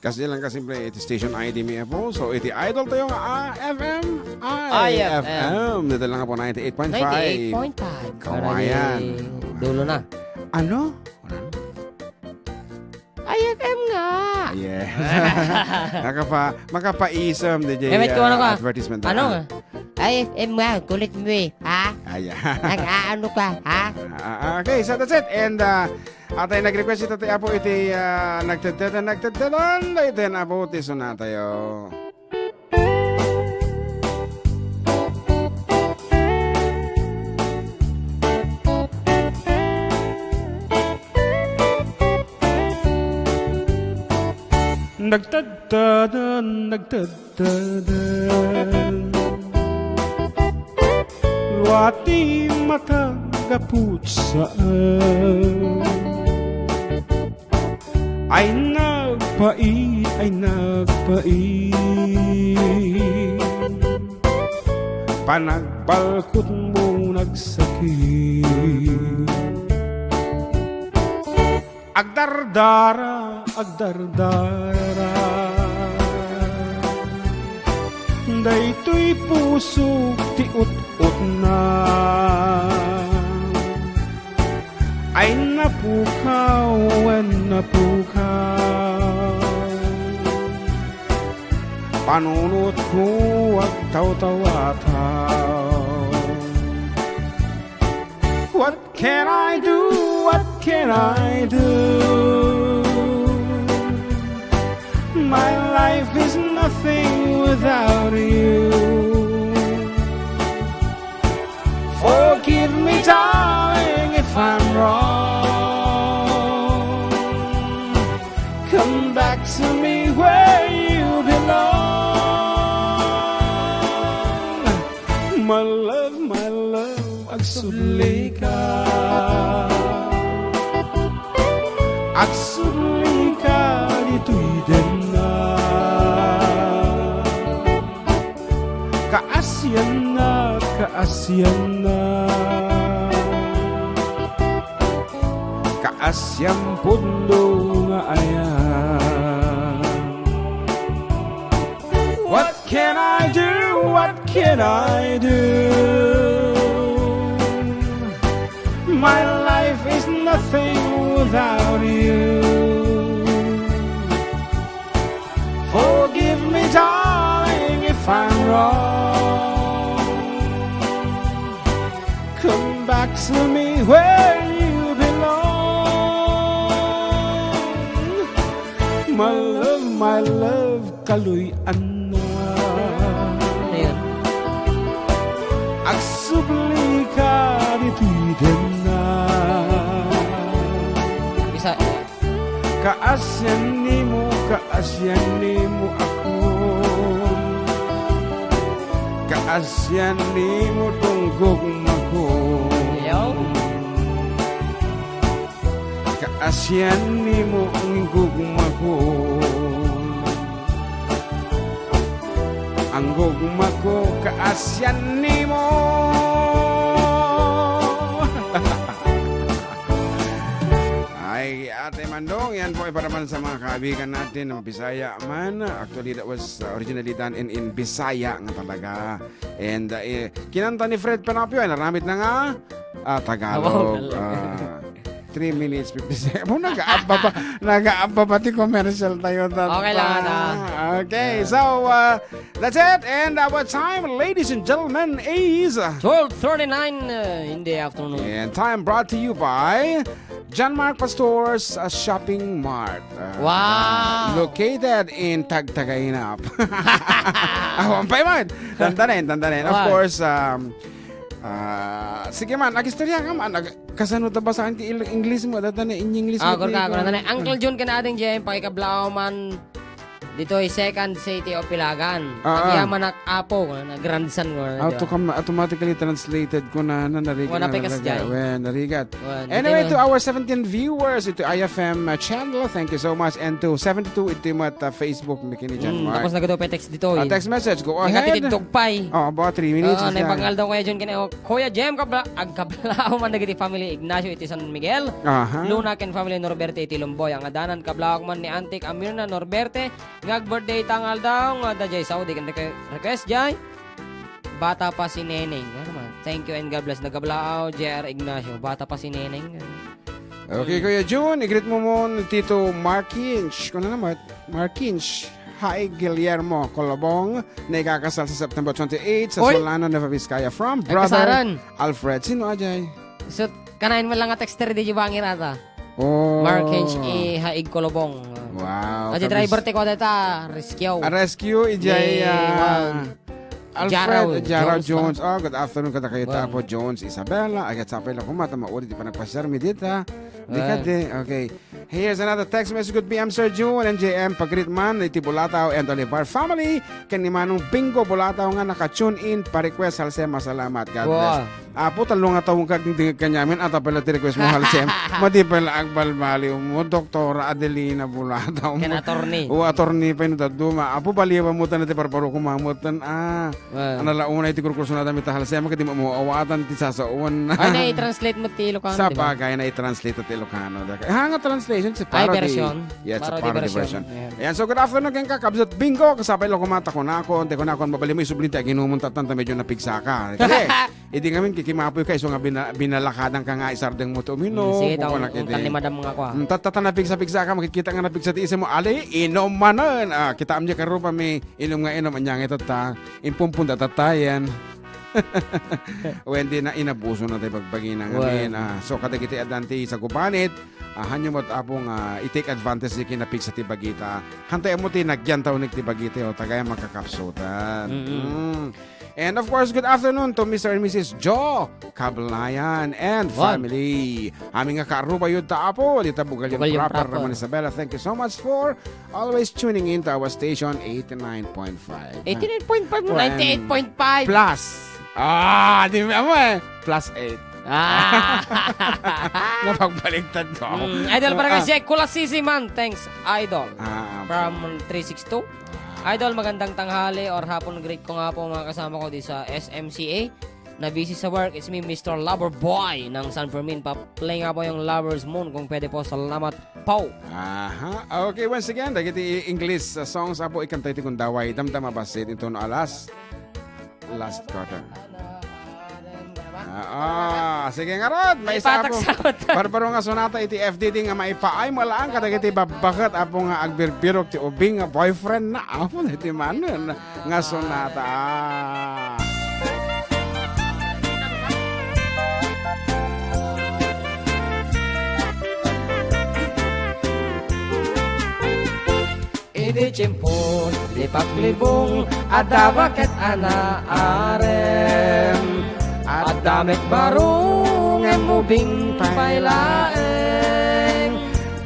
Kasi lang kasimple, iti station ID mi po. So, iti idol tayo nga FM. IFM. Dito lang nga po 98.5. 98.5. Kawayan. Dulo na. Ano? IFM nga. Yeah. Makapaisam, DJ. Mehmet ko, ano ka? Advertisement. Ano nga? IFM nga. Kulit mo eh. Ha? Ayan. Nag-aano ka? Ha? Okay, so that's it. And atay nag-request ito tayo po iti nagtagtadan. Ito na po tiso na tayo. Nagtagtadan Luati matagaputsaan Ay nagpait Panagbalkot mo nagsakit Agdardara Daytoy pusok ti ut-ut na Ay napukaw Panunot ko at taw-tawataw What can I do? What can I do? My life is nothing without you. Forgive me, darling, if I'm wrong. Come back to me where you belong. My love, agsubli ka. Agsubli ka dito'y din na. Kaasyam pundo nga ayan. What can I do? What can I do? My life is nothing without you. Forgive me, darling, if I'm wrong. Come back to me where you belong. My love, kaluy-an na. Ayun. Agsubli ka dito'y din na. Isa. Kaasyan ni mo ako. Kaasyan ni mo tunggog mako. Ayaw. Kaasyan ni mo ang gugma ko. Ang gugma ko, kaasyan ni mo. Ay, Ate Mandong, yan po ay para man sa mga kaibigan natin na Bisaya man. Actually, that was originally done in Bisaya nga talaga. And kinanta ni Fred Panapio, ay naramit na nga Tagalog. 3 minutes 50 seconds. Nag-aapa pa ti commercial tayo. Okay lang na. Okay, so that's it. And our time, ladies and gentlemen, is 12:39 in the afternoon. and time brought to you by John Mark Pastor's Shopping Mart. Wow. Located in Tagtagainap. Awan pa man. Tantanin. Of Wow. course, sige man, nagistorya ka man. Kasano ta ba sa akin English mo? Data na in English mo. Korka. Uncle John ka na ating dyan. Pakikablaw man. Dito ay second city of Pilagan. Ah, Agyaman apo na grandson ko. Automatically translated ko na narigat. Wala pekas dyan. Narigat. Anyway, to our 17 viewers, ito IFM channel, thank you so much. And to 72, ito yung Facebook, mikini dyan, Mark. Tapos nagado pa text dito. Text message, go ahead. Nakatitidog pay. About 3 minutes. Naipangal daw kaya dyan kanya. Kuya Jem, agkablao man nagiti family Ignacio iti San Miguel. Luna ken family Norberte iti Lumboy. Ang adanan kablao man ni Antik Amirna Norberte. Ngag birthday tangal daw. Nga da jay Saudi kan request jay. Bata pa si Neneng. Thank you and God bless. Nagablao, JR Ignacio. Bata pa si Neneng. Okay, Kuya June, i-greet mo Tito Markinch. Kung na naman, Markinch. Hi, Guillermo Colobong, na ikakasal sa September 28 sa Solano, Nueva Vizcaya from brother Alfred. Sino ajay? So, kanain mo lang nga texter di bangir ata. Oh. Markinch Haig Colobong. Wow. Ati driver te ko data, rescue. Rescue, ijay. Alfred Jaraw Jones. Ba? Oh, good afternoon kada kayo tapo Jones Isabella. Agat sapay lang kumata mauli di pa nagpasyar mi dita. Dikade. Okay. Here's another text message. Good PM Sir June and JM Pagrit man iti Bulataw and Olivar family. Ken ni Manong Bingo Bulataw nga naka-tune in pa-request halsema salamat. God bless. Apo talong nga tawong kaging kanyamin at pala ti-request mo halsem. Madi pala agbalbali mo Dr. Adelina Bulataw mo. Ken attorney. O attorney pa ino duma. Apo baliwa mo tan ti parparo kumamutan. Analauna iti kurkurso na dami tahal siya makati mo awatan ti sasauan. Ay, na-translate mo ti Ilocano, sa bagay na i-translate ti Ilocano. Nga translation si parody. version. Yeah, it's a parody version. Ayan, so good afternoon kang kakabsat bingo. Kasapay lang kumata ko na ako. Hindi ko na ako mabali mo isublinta. Ginumunta tanta medyo napigsa ka. Kasi, hindi ngamin kikimapoy ka. So nga binalakadan ka nga isardeng mo to umino. Sige, taon limadam mga kwa. Tata napigsa ka. Makikita nga napigsa ti isa mo. Ali, inom manan. Kita amnya karupa may inom nga inom. Anyang ito ta. Impumpunta tatayan. When na inabuso na tayo pagbagina ngamin. So kadagiti adante sa gubanit. Hanyo mo't apong i-take advantage di kinapig sa tibagita. Hantay mo ti nagyan taon ni tibagita. O tagay makakapsutan. And of course, good afternoon to Mr. and Mrs. Joe Cablayan and family. Aming nga karuba yun taapo. Dita bugal yung proper Ramon Isabella. Thank you so much for always tuning in to our station 89.5. 89.5 mo, 98.5. Plus. Di mo Plus 8. Napagbaligtad ko. Idol para kasi Kulasisi man. Thanks, Idol. From 362. Idol, magandang tanghali or hapon great ko nga po mga kasama ko di sa SMCA na busy sa work. It's me, Mr. Loverboy ng San Fermin. Pa-play nga po yung Lover's Moon kung pwede po. Salamat po. Okay, once again, dagiti English songs apo ikantay ti kung daway. Damdama basit ito no alas. Last quarter. Sige nga rod. May isa po. Barbaro nga sonata iti FDD nga maipaay malaan kadagiti babakat apo nga agbirbirok ti ubing nga boyfriend na apo na iti manon nga sonata. Iti chimpon, di paklibong, adabaket anaarem. At damit barong emubing pailaeng.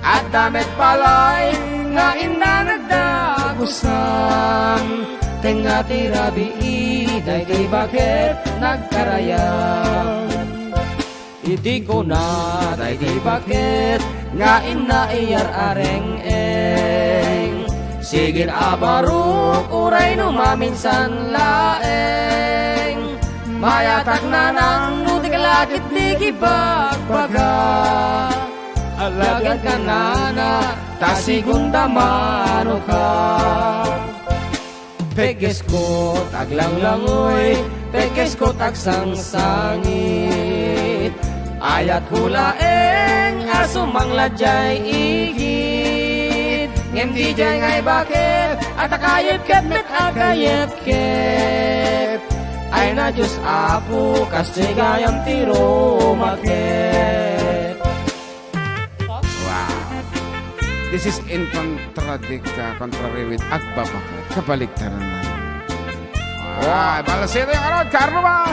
At damit palay nga inda nagdagusan. Tenga tirabi iday di bakit nagkarayang. Iti ko na day di bakit nga inda iyar areng-eng. Sigin abarok uray no maminsan laeng. Mayatak na nang nudikalakit di kibagbaga. Alagad ka na na tasigunda mano ka. Peges ko taglanglangoy, peges ko tagsangsangit. Ayat hulaeng asumang ladyay igit. Ngem di jay ngay bakit at akayip ket met akayip ket. Ay na Diyos apo kastigayang tiro maket. Wow. This is in contrary with agbabakat. Kabaliktaran na. Wow. Balasito yung arod. Carlo ba?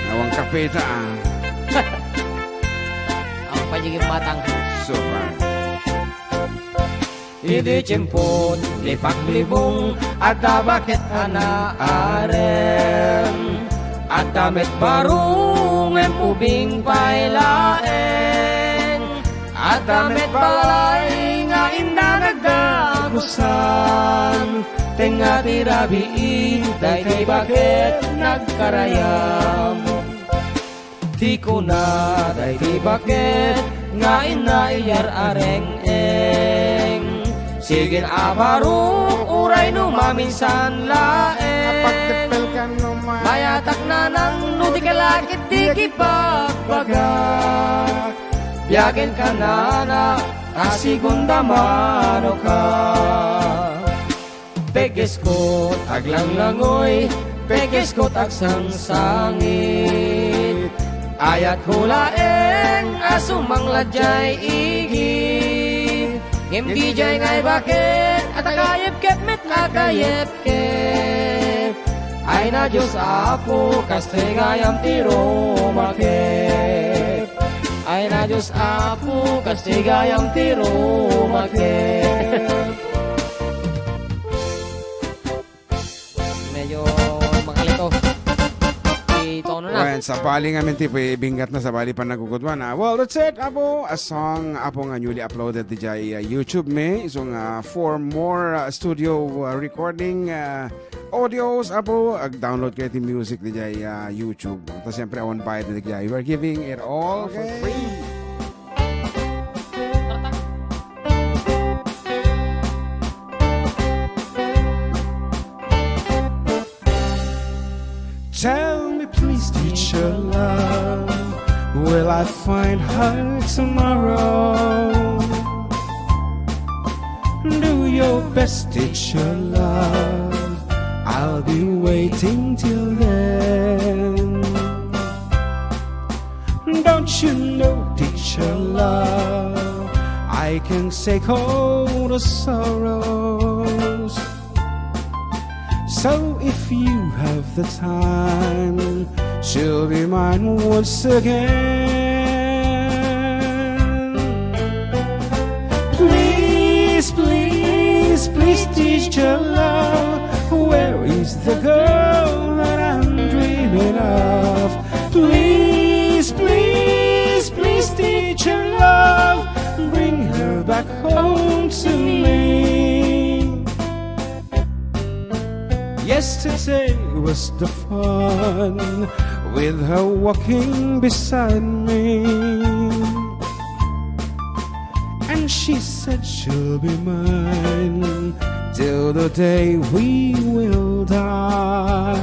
Nawang kapita Ang pajigim matang. Super. Idi cimput, lipak libung, ada bakit anaaren. Ada met barung, ubing pailaeng. Ada met balay, nga inda nagdagusan. Tenga tirabi, day bakit nagkarayam. Di ko na, day bakit, nga ina iyar areng-eng. Sige abarok, uray no maminsan laeng. Pagtipil ka naman. Mayatak na nang nuti kalakit di kipagbaga. Biyakin ka na asigunda mano ka. Peges ko taglang langoy, peges ko tagsang sangit. Ayat hulaeng asumang ladyay igit. Ngem dijay ngay bakit at akayep kep met akayep kep. Ay na Diyos apo kastigayam tiro makep. Ay na Diyos apo kastigayam tiro makep. Medyo makalito. Tono na. Well, sa bali nga minti po ibingat na sa bali pa nagugudwan na. Well, that's it, Apo. A song Apo nga newly uploaded di jay YouTube me. So nga for more studio recording audios, Apo, download kayo di music di jay YouTube. Tapos siyempre on by di jay. We're giving it all for free. Tell me please, teacher love, will I find her tomorrow? Do your best, teacher love, I'll be waiting till then. Don't you know, teacher love, I can take all the sorrows. So if you have the time, she'll be mine once again. Please, please, please, teacher love, where is the girl that I'm dreaming of? Please, please, please, teacher love, bring her back home to me. Yesterday was the fun with her walking beside me, and she said she'll be mine till the day we will die.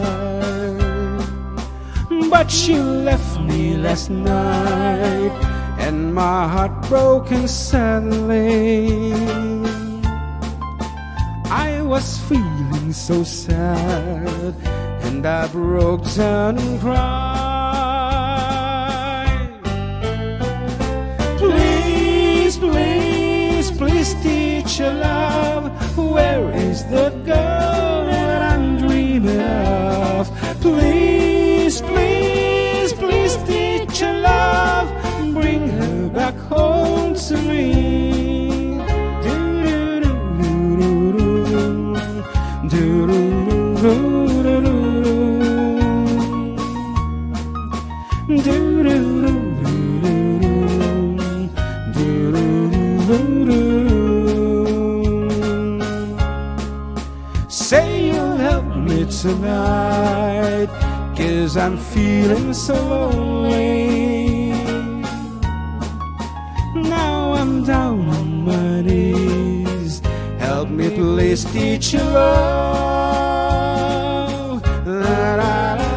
But she left me last night, and my heart broken sadly. I was feeling so sad, and I broke down and cried. Please, please, please, teacher love, where is the girl that I'm dreaming of? Please, please, please, teacher love, bring her back home to me. Say you'll help me tonight, 'cause I'm feeling so lonely. Now I'm down on my knees, help me please, teacher love. La, la, la,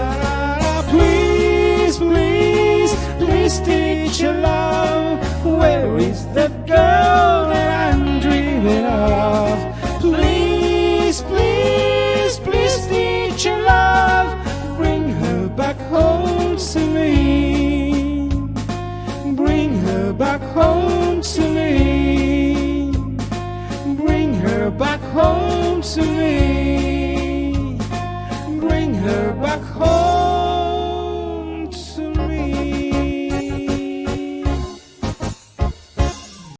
la. Please, please, please, teacher love, where is the girl that I'm dreaming of? Please, please, please, teacher love, bring her back home to me. Bring her back home to me. Bring her back home to me.